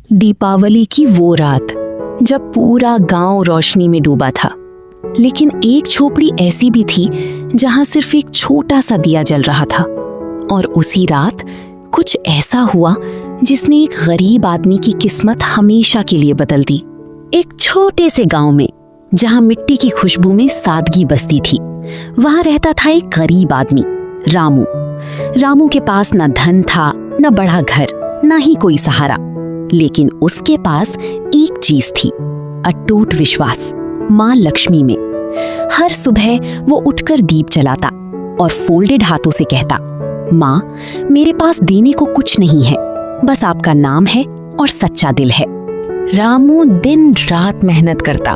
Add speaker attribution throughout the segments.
Speaker 1: दीपावली की वो रात जब पूरा गांव रोशनी में डूबा था, लेकिन एक झोपड़ी ऐसी भी थी जहां सिर्फ एक छोटा सा दिया जल रहा था। और उसी रात कुछ ऐसा हुआ जिसने एक गरीब आदमी की किस्मत हमेशा के लिए बदल दी। एक छोटे से गांव में जहां मिट्टी की खुशबू में सादगी बसती थी, वहां रहता था एक गरीब आदमी, रामू। रामू के पास न धन था, न बड़ा घर, न ही कोई सहारा, लेकिन उसके पास एक चीज थी, अटूट विश्वास मां लक्ष्मी में। हर सुबह वो उठकर दीप जलाता और फोल्डेड हाथों से कहता, मां, मेरे पास देने को कुछ नहीं है, बस आपका नाम है और सच्चा दिल है। रामू दिन रात मेहनत करता,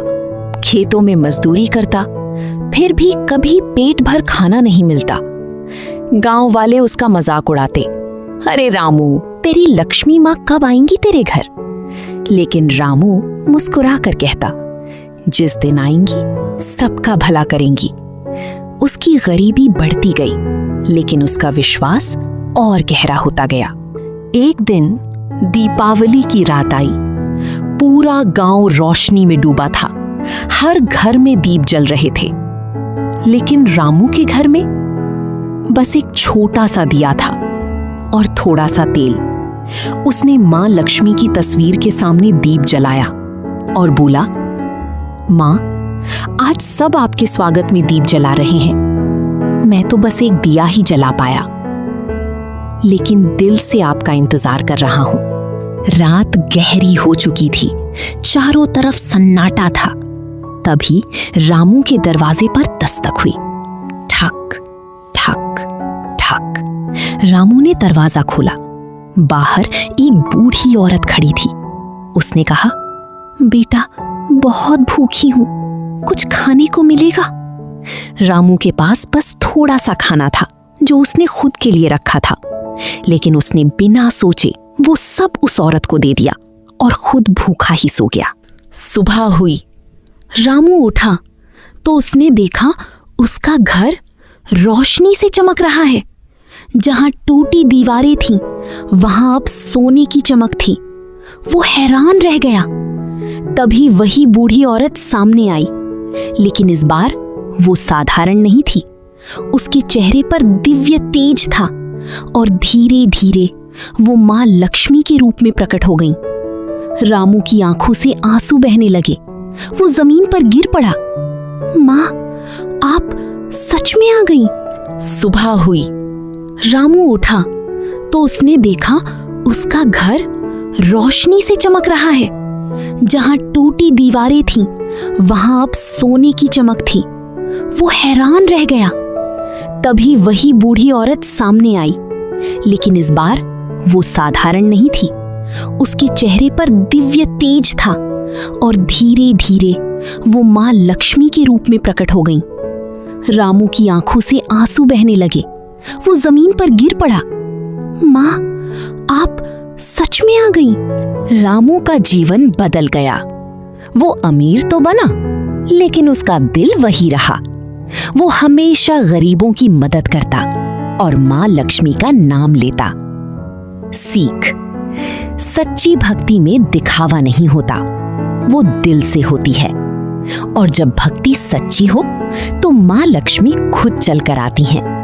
Speaker 1: खेतों में मजदूरी करता, फिर भी कभी पेट भर खाना नहीं मिलता। गांव वाले उसका मजाक उड़ाते, अरे रामू, तेरी लक्ष्मी माँ कब आएंगी तेरे घर? लेकिन रामू मुस्कुरा कर कहता, जिस दिन आएंगी सबका भला करेंगी। उसकी गरीबी बढ़ती गई, लेकिन उसका विश्वास और गहरा होता गया। एक दिन दीपावली की रात आई। पूरा गांव रोशनी में डूबा था, हर घर में दीप जल रहे थे, लेकिन रामू के घर में बस एक छोटा सा दिया था और थोड़ा सा तेल। उसने मां लक्ष्मी की तस्वीर के सामने दीप जलाया और बोला, मां, आज सब आपके स्वागत में दीप जला रहे हैं, मैं तो बस एक दिया ही जला पाया, लेकिन दिल से आपका इंतजार कर रहा हूं। रात गहरी हो चुकी थी, चारों तरफ सन्नाटा था। तभी रामू के दरवाजे पर दस्तक हुई। ठक ठक ठक। रामू ने दरवाजा खोला। बाहर एक बूढ़ी औरत खड़ी थी। उसने कहा, बेटा, बहुत भूखी हूं, कुछ खाने को मिलेगा? रामू के पास बस थोड़ा सा खाना था जो उसने खुद के लिए रखा था, लेकिन उसने बिना सोचे वो सब उस औरत को दे दिया और खुद भूखा ही सो गया। सुबह हुई। रामू उठा तो उसने देखा उसका घर रोशनी से चमक रहा है। जहां टूटी दीवारें थीं, वहां अब सोने की चमक थी। वो हैरान रह गया। तभी वही बूढ़ी औरत सामने आई, लेकिन इस बार वो साधारण नहीं थी। उसके चेहरे पर दिव्य तेज था और धीरे धीरे वो मां लक्ष्मी के रूप में प्रकट हो गई। रामू की आंखों से आंसू बहने लगे। वो जमीन पर गिर पड़ा। मां, आप सच में आ गई? सुबह हुई। रामू उठा तो उसने देखा उसका घर रोशनी से चमक रहा है। जहां टूटी दीवारें थीं, वहां अब सोने की चमक थी। वो हैरान रह गया। तभी वही बूढ़ी औरत सामने आई, लेकिन इस बार वो साधारण नहीं थी। उसके चेहरे पर दिव्य तेज था और धीरे धीरे वो मां लक्ष्मी के रूप में प्रकट हो गई। रामू की आंखों से आंसू बहने लगे। वो जमीन पर गिर पड़ा। मां, आप सच में आ गई? रामू का जीवन बदल गया। वो अमीर तो बना, लेकिन उसका दिल वही रहा। वो हमेशा गरीबों की मदद करता और मां लक्ष्मी का नाम लेता। सीख: सच्ची भक्ति में दिखावा नहीं होता, वो दिल से होती है। और जब भक्ति सच्ची हो तो मां लक्ष्मी खुद चल कर आती हैं।